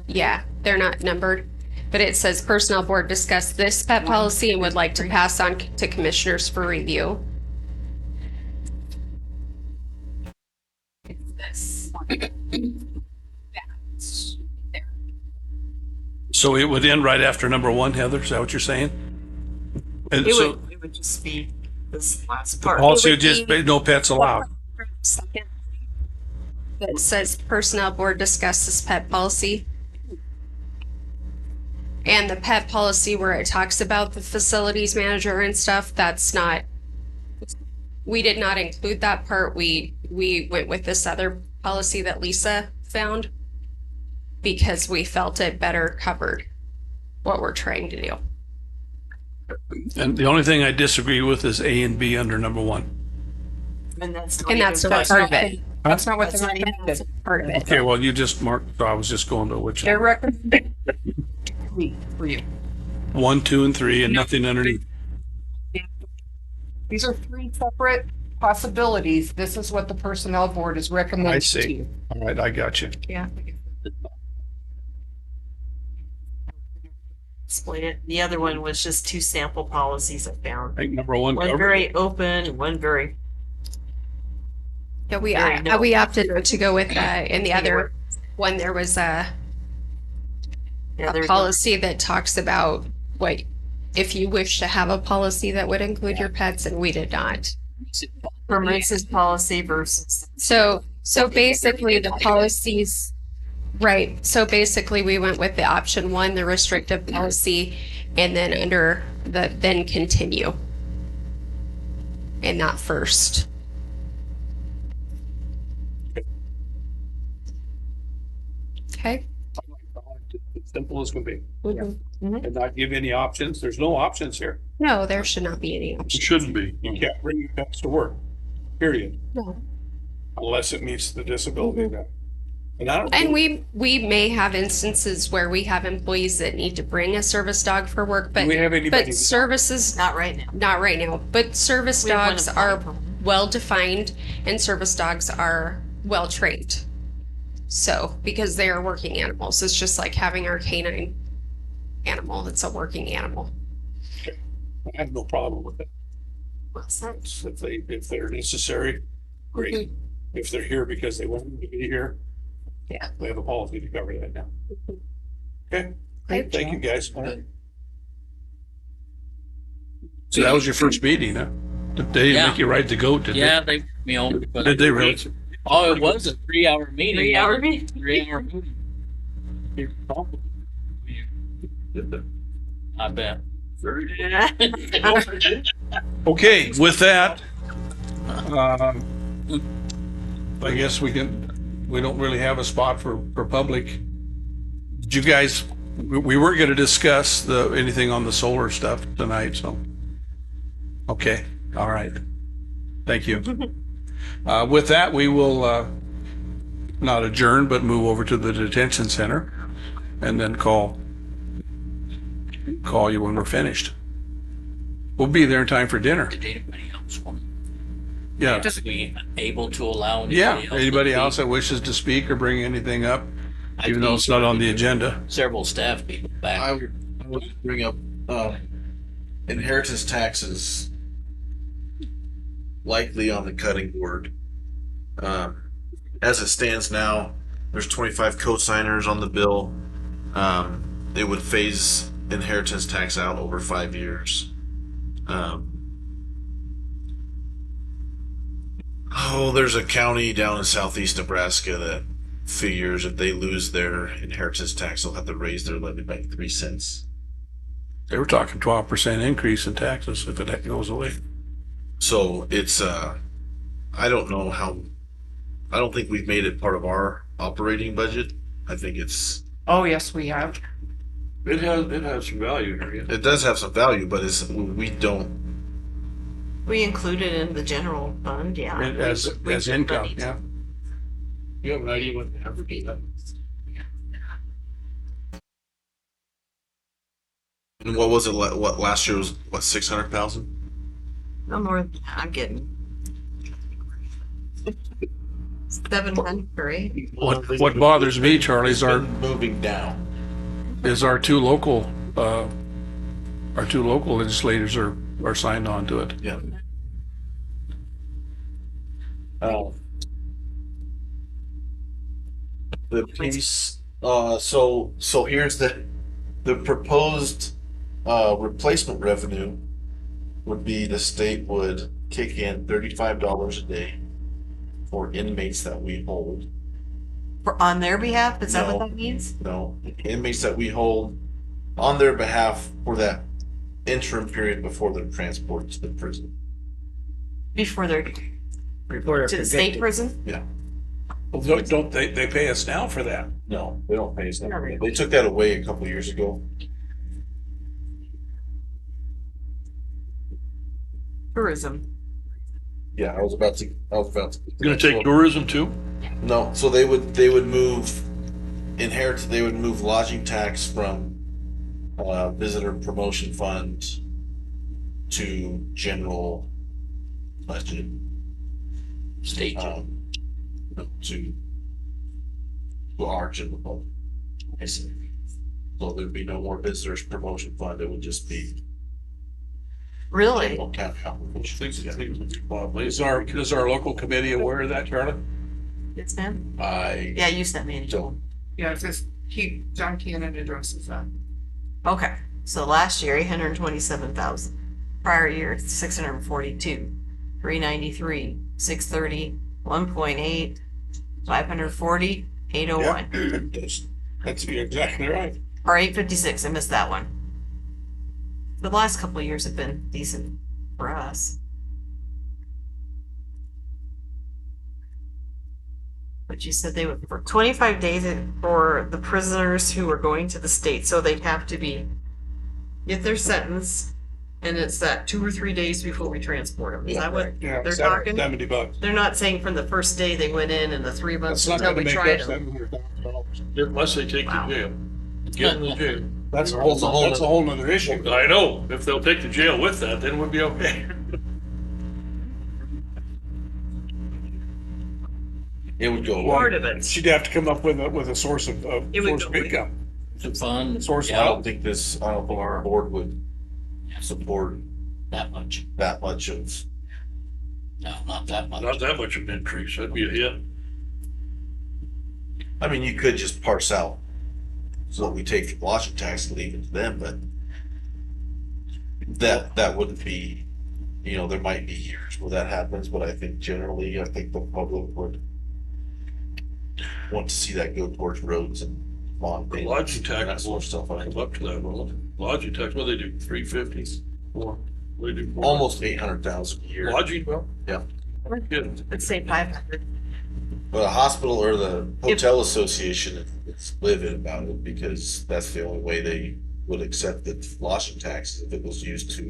Yeah, they're not numbered, but it says personnel board discussed this pet policy and would like to pass on to commissioners for review. So it would end right after number 1, Heather, is that what you're saying? And so it would just be this last the part. policy it would would just be- be no pets allowed. second that says personnel board discusses pet policy. And the pet policy where it talks about the facilities manager and stuff, that's not, we did not include that part. We went with this other policy that Lisa found because we felt it better covered what we're trying to do. And the only thing I disagree with is A and B under number 1. And that's not And that's even not part part of it. That's not what That's they're not even recommending. Part of it. Okay, well, you just marked, so I was just going to which They're one. recommending three for you. 1, 2, and 3, and nothing underneath. These are three separate possibilities. This is what the personnel board is recommending I to see. you. All right, I got you. Yeah. Explain it. The other one was just 2 sample policies I found. I think number 1 One covered. very open, one very. Yeah, Very no. we opted to go with that. And the other one, there was a Yeah, there's policy that talks about what, if you wish to have a policy that would include your pets, and we did not. permanences policy versus. So basically the policies, right, so basically we went with the option 1, the restrictive policy, and then under the, then continue. And not first. Okay? As simple as can be. Mhm. And not give any options. There's no options here. No, there should not be any It option. shouldn't be. You can't bring your pets to work, period. No. Unless it meets the disability. then. And I don't. And think- we may have instances where we have employees that need to bring a service dog for work, Do we have anybody? but services, Not right now. not right now, but service We have one dogs employee are per home. well defined and service dogs are well trained. So, because they are working animals, it's just like having our canine animal, it's a working animal. I have no problem with it. What's that? If they're necessary, great. If they're here because they want to be here. Yeah. We have a policy to cover that now. Okay, Great. thank you, guys. So that was your first meeting, huh? Did they Yeah. make you ride the goat, did they? Yeah, they, you know. but- Did they really? Oh, it was a 3-hour meeting. 3-hour meeting. 3-hour meeting. I bet. Okay, with that, I guess we don't really have a spot for public. Did you guys, we weren't gonna discuss anything on the solar stuff tonight, so. Okay, all right. Thank you. With that, we will, not adjourn, but move over to the detention center and then call you when we're finished. We'll be there in time for dinner. Did anybody else want? Yeah. Just be able to allow anybody Yeah, else. to anybody speak? else that wishes to speak or bring anything up, I even though think it's not on the agenda. Several staff people back. I would bring up inheritance taxes likely on the cutting board. As it stands now, there's 25 co-signers on the bill. It would phase inheritance tax out over 5 years. There's a county down in southeast Nebraska that figures if they lose their inheritance tax, they'll have to raise their levy by 3 cents. They were talking 12% increase in taxes if it goes away. So it's I don't know how. I don't think we've made it part of our operating budget. I think Oh, yes, we have. It has some value here, yeah. it does have some value, but we don't. We include it in the general fund, yeah. As income, yeah. You have an idea what the average is? And what was it? What last year was? What 600,000? No more than that, I'm getting. 700, right? What bothers me, Charlie, is our moving down. two local legislators are signed on to it. Yeah. The piece. So here's the proposed replacement revenue would be the state would kick in $35 a day for inmates that we hold. For, on their behalf, is that what No. that means? No, inmates that we hold on their behalf for that interim period before they're transported to the prison. Before they're Before they're to the state convicted. prison? Well, don't they pay us now for that? No, they don't pay us that. They took that away a couple years ago. Tourism. Yeah, I was about to. Gonna take tourism too? No, so they would move lodging tax from visitor promotion fund to general budget. State. No, to our general budget. I see. So there'd be no more visitors promotion fund. It would just be Really? general county operations. Is our local committee aware of that, Charlie? Yes, ma'am? I You sent me an email. don't. Yeah, it's just, John Cannon addresses that. Okay, so last year, 827,000. Prior year, 642, 393, 630, 1.8, 540, 801, That's exactly right. or 856. I missed that one. The last couple of years have been decent for us. But you said they would, for 25 days for the prisoners who are going to the state, so they'd have to get their sentence, and it's that 2 or 3 days before we transport them. Is that what Yeah, they're talking? $70. They're not saying from the first day they went in and the 3 months That's not until gonna we make tried up them. $700,000. Unless they take Wow. to jail. Get in the jail. That's a whole nother issue. I know, if they'll take the jail with that, then we'll be okay. It would go away. Part of it. She'd have to come up with a source of It would source of go away. income. To fund. Source of I Yeah, don't think our board would support that much. that much of. No, not that much. Not that much of an increase, that'd be a hit. I mean, you could just parse out. So we take the lodging tax and leave it to them, but that wouldn't be, there might be years where that happens, but I think generally, I think the public would want to see that go towards roads and lawn The maintenance lodging and tax that sort of stuff. come up to that, well, lodging tax, what do they do, 350? Or, what do they do? Almost 800,000 a year. Lodging, well? Yeah. Kidding. Let's say 500. But a hospital or the hotel association is livid about it because that's the only way they would accept the lodging tax if it was used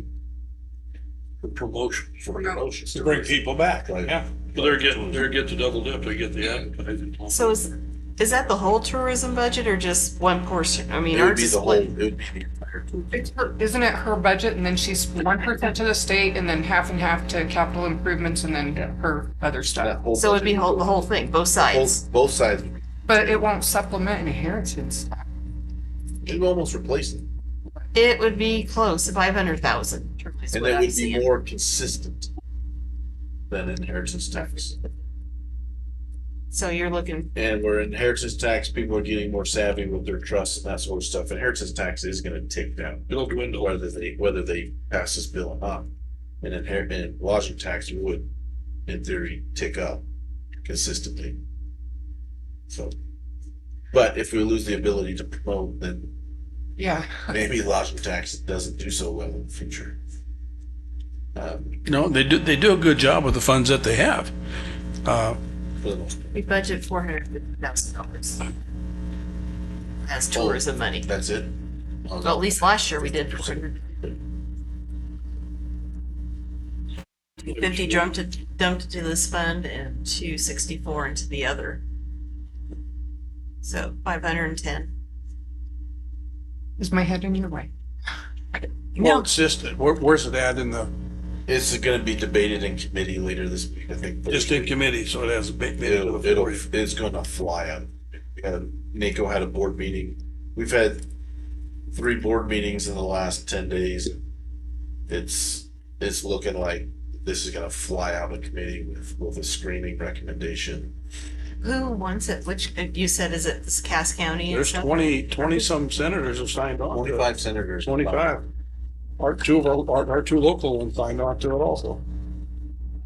For promotion. for promotions. To bring people back, Right. yeah. Well, they're getting the double dip, they get the advertising. So is that the whole tourism budget or just one portion? I mean, It would ours be is the whole, split. it would be the entire. Isn't it her budget and then she's 1% to the state and then half and half to capital improvements and then her other that stuff? whole So it'd be budget. the whole thing, both sides. Both sides. But it won't supplement inheritance. It would almost replace it. It would be close to 500,000. is And what it I'm would be seeing. more consistent than inheritance tax. So you're looking, And where inheritance tax, people are getting more savvy with their trusts and that sort of stuff. Inheritance tax is gonna tick down. It'll dwindle. Whether they pass this bill or not. And lodging tax would, in theory, tick up consistently. So, but if we lose the ability to promote, then Yeah. maybe lodging tax doesn't do so well in the future. No, they do a good job with the funds that they have. For the most part. we budget $450,000 as tourism money. That's it. Well, at least last year we did 400. 50 dumped into this fund and 264 into the other. So 510. Is my head in your way? Well, it's just, where's it at in the, It's gonna be debated in committee later this week, I think. just in committee, so it has a big. It's gonna fly out. NACO had a board meeting. We've had 3 board meetings in the last 10 days. It's looking like this is gonna fly out of committee with a screaming recommendation. Who wants it? Which, you said, is it this Cass County? and There's stuff? 20 some senators have signed on. to it. 25 senators. 25. Our two local ones signed on to it also.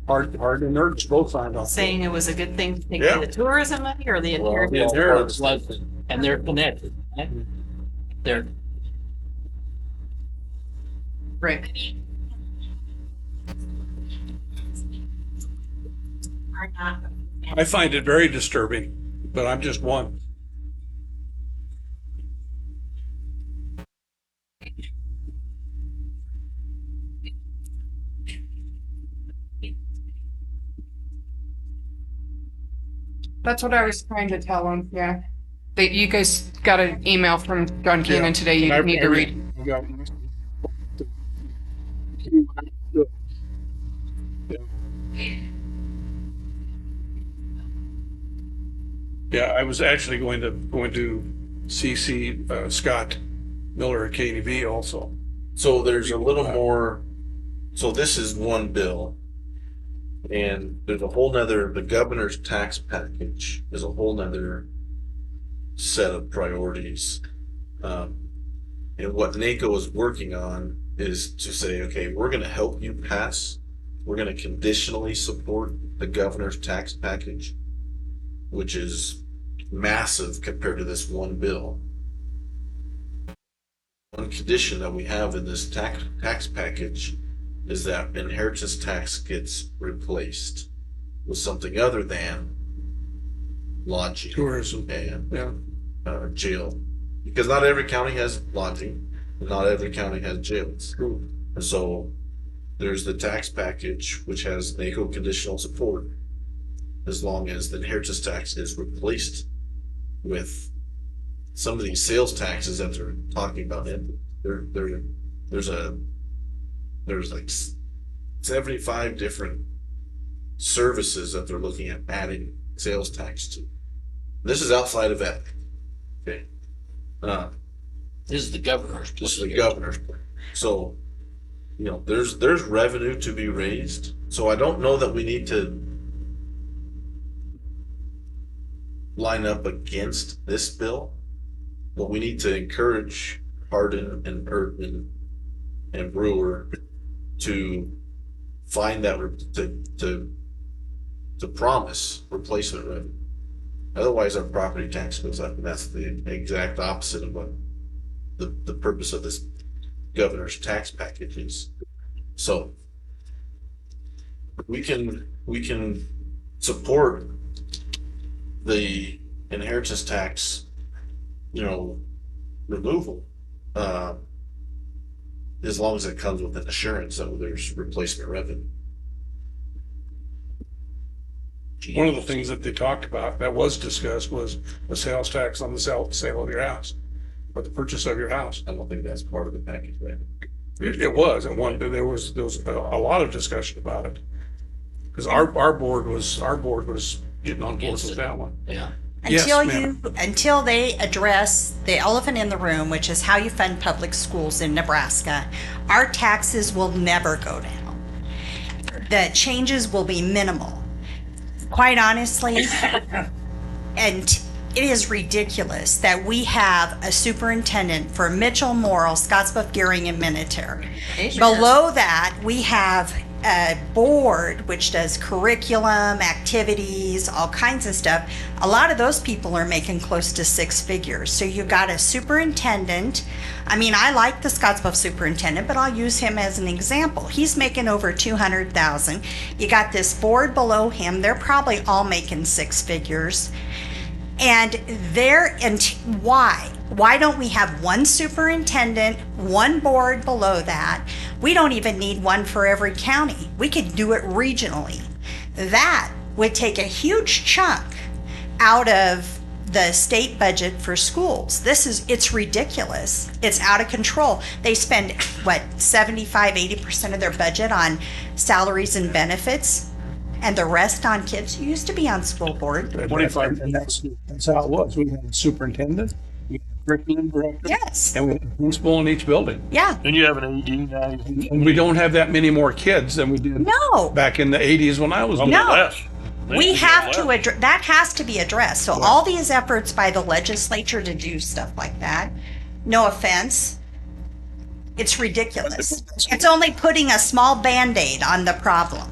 Hard and Nerd both signed off. Saying it was a good thing to take Yeah. the tourism money or the Well, inheritance? the inheritance. Was, and they're connected. Right? They're, Right. Are not. I find it very disturbing, but I'm just one. That's what I was trying to tell him, yeah. That you guys got an email from John Keenan today you need to read. Yeah, I was actually going to CC Scott Miller at KDV also. So there's a little more, so this is one bill. And there's a whole nother, the governor's tax package is a whole nother set of priorities. And what NACO is working on is to say, okay, we're gonna help you pass. We're gonna conditionally support the governor's tax package, which is massive compared to this one bill. One condition that we have in this tax package is that inheritance tax gets replaced with something other than lodging Tourism. and Yeah. jail, because not every county has lodging, and not every county has jails. And so there's the tax package, which has NACO conditional support, as long as the inheritance tax is replaced with some of these sales taxes that they're talking about. And there's like 75 different services that they're looking at adding sales tax to. This is outside of that. Okay. this is the governor's. This is the governor's plan. So, you know, there's revenue to be raised. So I don't know that we need to line up against this bill, but we need to encourage Hardin and Erdman and Brewer to find that to promise replacement revenue. Otherwise, our property tax goes up, and that's the exact opposite of what the purpose of this governor's tax package is. So we can support the inheritance tax, you know, removal, as long as it comes with an assurance that there's replacement revenue. One of the things that they talked about that was discussed was the sales tax on the sale of your house, or the purchase of your house. I don't think that's part of the package, right? It was, and there was a lot of discussion about it. Because our board was getting on board Against with it. that one. Yeah. Yes, ma'am. Until they address the elephant in the room, which is how you fund public schools in Nebraska, our taxes will never go down. The changes will be minimal. Quite honestly, and it is ridiculous that we have a superintendent for Mitchell, Morrill, Scotts Bluff, Gearing, and Minnetonka. Below that, we have a board which does curriculum, activities, all kinds of stuff. A lot of those people are making close to six figures. So you got a superintendent. I mean, I like the Scotts Bluff superintendent, but I'll use him as an example. He's making over $200,000. You got this board below him. They're probably all making six figures. And why? Why don't we have one superintendent, one board below that? We don't even need one for every county. We could do it regionally. That would take a huge chunk out of the state budget for schools. It's ridiculous. It's out of control. They spend, 75-80% of their budget on salaries and benefits, and the rest on kids. You used to be on school board. 25, and that's how it was. We had a superintendent, we had a curriculum director. Yes. And we had a principal in each building. Yeah. And you have an AD now. And we don't have that many more kids than we did No. back in the 80s when I was. Probably No. less. We have to address, that has to be addressed. So all these efforts by the legislature to do stuff like that, no offense, it's ridiculous. It's only putting a small Band-Aid on the problem.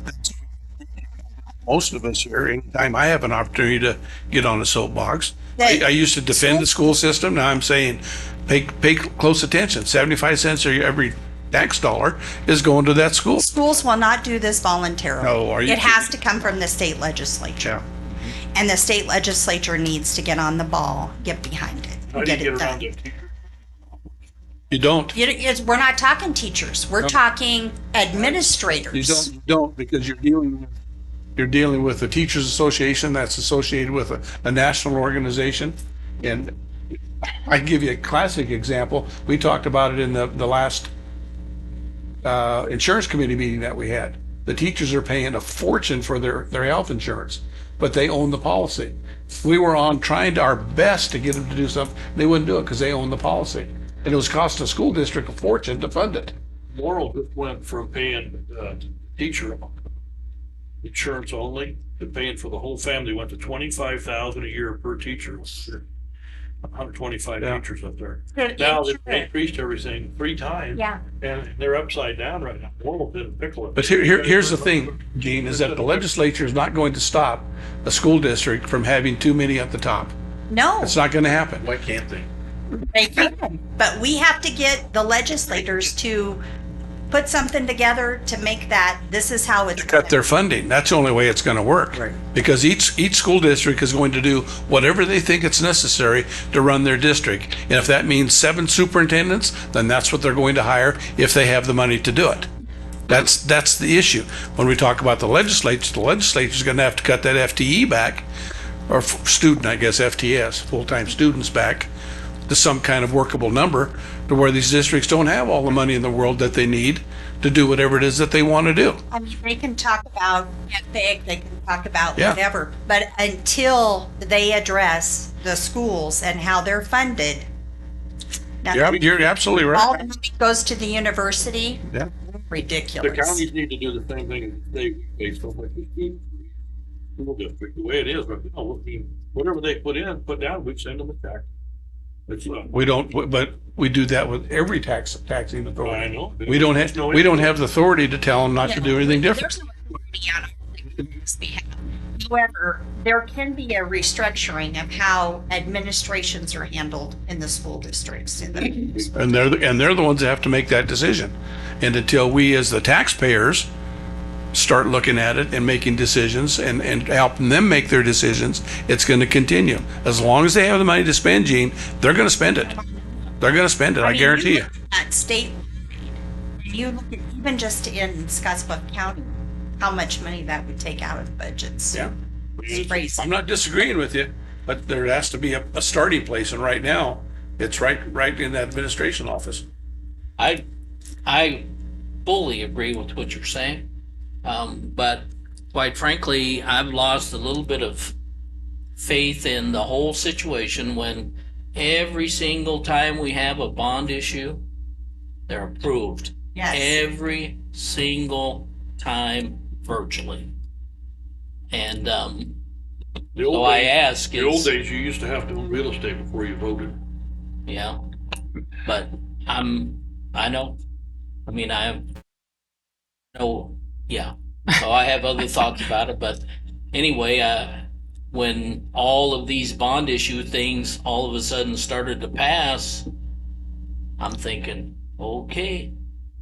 most of us here, anytime I have an opportunity to get on a soapbox. That- I used to defend the school system. Now I'm saying, pay close attention. 75 cents of every tax dollar is going to that school. Schools will not do this voluntarily. No, are you It has to come from the state legislature. Yeah. And the state legislature needs to get on the ball, get behind it, How and do you get get it around done. it? You don't. We're not talking teachers, we're talking administrators. You don't, because you're dealing with the Teachers Association that's associated with a national organization. And I give you a classic example. We talked about it in the last insurance committee meeting that we had. The teachers are paying a fortune for their health insurance, but they own the policy. We were on trying our best to get them to do something. They wouldn't do it because they own the policy. And it was costing the school district a fortune to fund it. Laurel just went from paying teacher insurance only to paying for the whole family, went to 25,000 a year per teacher. 125 Yeah. teachers up there. They're Now they've insurance. increased everything 3 times. Yeah. And they're upside down right now. Laurel didn't pickle it. But here's the thing, Gene, is that the legislature is not going to stop a school district from having too many at the top. No, It's not going to happen. Why can't they? they can, but we have to get the legislators to put something together to make that, this is how it's. Cut their funding. That's the only way it's going to work. Right. Because each school district is going to do whatever they think it's necessary to run their district. And if that means 7 superintendents, then that's what they're going to hire if they have the money to do it. That's the issue. When we talk about the legislature's going to have to cut that FTE back, or student, I guess, FTS, full-time students back, to some kind of workable number, to where these districts don't have all the money in the world that they need to do whatever it is that they want to do. I mean, they can talk about ethic, they can talk about Yeah. whatever, but until they address the schools and how they're funded. You're absolutely All right. the money goes to the university, Yeah. The ridiculous. counties need to do the same thing as they pay so much. School district, the way it is right now, I mean, whatever they put down, we send them a check. It's, We don't, but we do that with every taxing I authority. know. We don't have the authority to tell them not to do anything different. There's no authority on this behalf. However, there can be a restructuring of how administrations are handled in the school districts. And they're the ones that have to make that decision. And until we, as the taxpayers, start looking at it and making decisions and helping them make their decisions, it's going to continue. As long as they have the money to spend, Gene, they're going to spend it. They're going to spend it, I guarantee you. At state, you look at even just in Scotts Bluff County, how much money that would take out of budgets. Yeah. It's crazy. I'm not disagreeing with you, but there has to be a starting place, and right now, it's right in the administration office. I fully agree with what you're saying. But quite frankly, I've lost a little bit of faith in the whole situation when every single time we have a bond issue, they're approved. Yes. Every single time virtually. And The so old I days- ask The old is, days, you used to have to own real estate before you voted. yeah, but I know. I mean, yeah. So I have other thoughts about it, but anyway, when all of these bond issue things all of a sudden started to pass, I'm thinking, okay,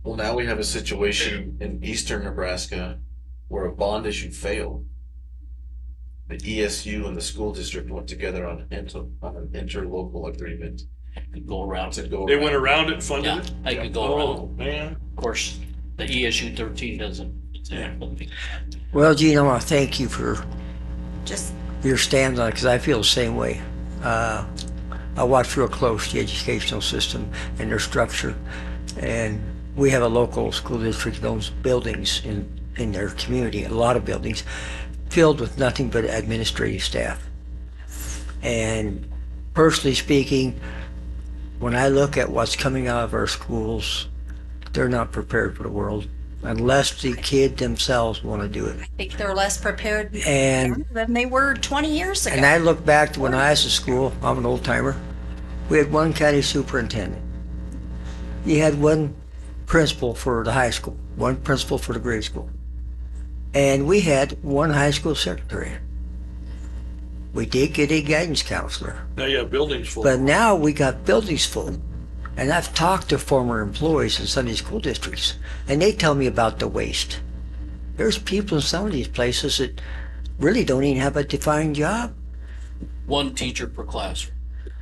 Well, now we have a situation in eastern Nebraska where a bond issue failed. The ESU and the school district went together on an interlocal agreement I could go around to it. go. They went around it, funded Yeah, it? I could go Oh, around. man. Of course, the ESU 13 doesn't. Well, Gene, I want to thank you for Just, your stand on it, because I feel the same way. I watch real close the educational system and their structure, and we have a local school district that owns buildings in their community, a lot of buildings, filled with nothing but administrative staff. And personally speaking, when I look at what's coming out of our schools, they're not prepared for the world unless the kid themselves want to do it. I think they're less prepared And than they were 20 years ago. And I look back to when I was in school, I'm an old timer, we had one county superintendent. You had one principal for the high school, one principal for the grade school. And we had one high school secretary. We did get a guidance counselor. Now you have buildings full. But now we got buildings full. And I've talked to former employees in Sunday school districts, and they tell me about the waste. There's people in some of these places that really don't even have a defined job. One teacher per classroom.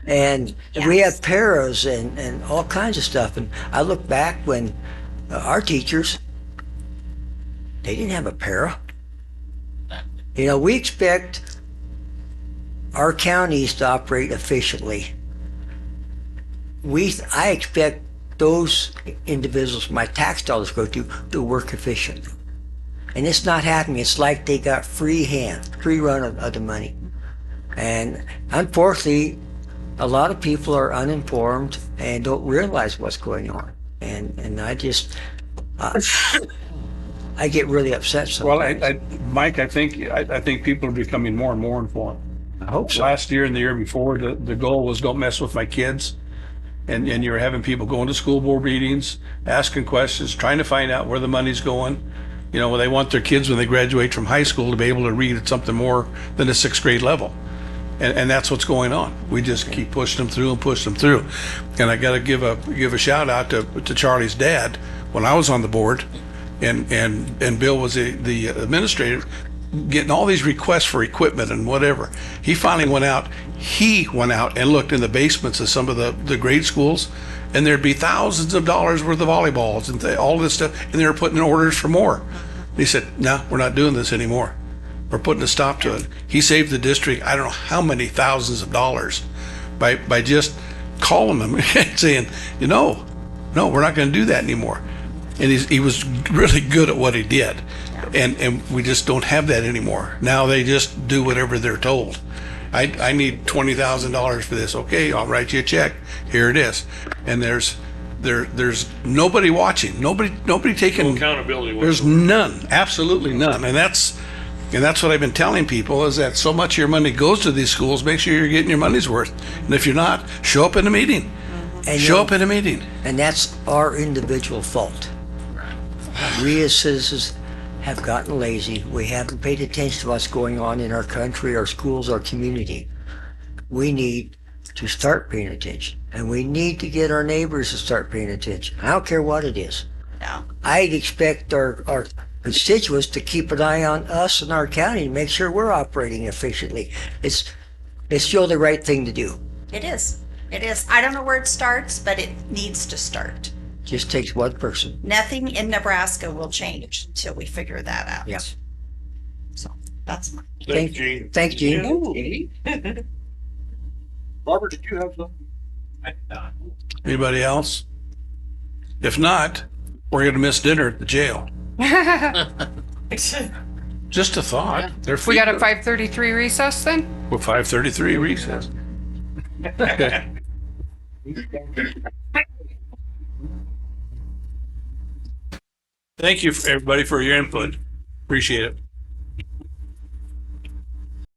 And we have paras and all kinds of stuff. And I look back when our teachers, they didn't have a para. You know, we expect our counties to operate efficiently. I expect those individuals my tax dollars go to work efficiently. And it's not happening. It's like they got free run of the money. And unfortunately, a lot of people are uninformed and don't realize what's going on. And I just, I get really upset sometimes. Well, Mike, I think people are becoming more and more informed. I hope so. Last year and the year before, the goal was don't mess with my kids. And you were having people going to school board meetings, asking questions, trying to find out where the money's going. You know, they want their kids when they graduate from high school to be able to read at something more than a sixth grade level. And that's what's going on. We just keep pushing them through. And I got to give a shout out to Charlie's dad when I was on the board, and Bill was the administrator, getting all these requests for equipment and whatever. He finally went out and looked in the basements of some of the grade schools, and there'd be thousands of dollars worth of volleyballs and all this stuff, and they were putting in orders for more. He said, "No, we're not doing this anymore. We're putting a stop to it." He saved the district, I don't know how many thousands of dollars by just calling them and saying, no, we're not going to do that anymore. And he was really good at what he did. And we just don't have that anymore. Now they just do whatever they're told. I need $20,000 for this. Okay, I'll write you a check. Here it is. And there's nobody watching. Nobody taking No accountability There's whatsoever. none, absolutely none. And that's what I've been telling people, is that so much of your money goes to these schools. Make sure you're getting your money's worth. And if you're not, show up in a meeting. And Show up in a meeting. And that's our individual fault. We as citizens have gotten lazy. We haven't paid attention to what's going on in our country, our schools, our community. We need to start paying attention. And we need to get our neighbors to start paying attention. I don't care what it is. Yeah. I'd expect our constituents to keep an eye on us and our county to make sure we're operating efficiently. It's the only right thing to do. It is. It is. I don't know where it starts, but it needs to start. Just takes one person. Nothing in Nebraska will change until we figure that out. Yeah. So that's my. Thanks, Gene. Thanks, Gene. Barbara, did you have something? Anybody else? If not, we're going to miss dinner at the jail. Just a thought. We got a 5:33 recess then? We're 5:33 recess. Thank you, everybody, for your input. Appreciate it.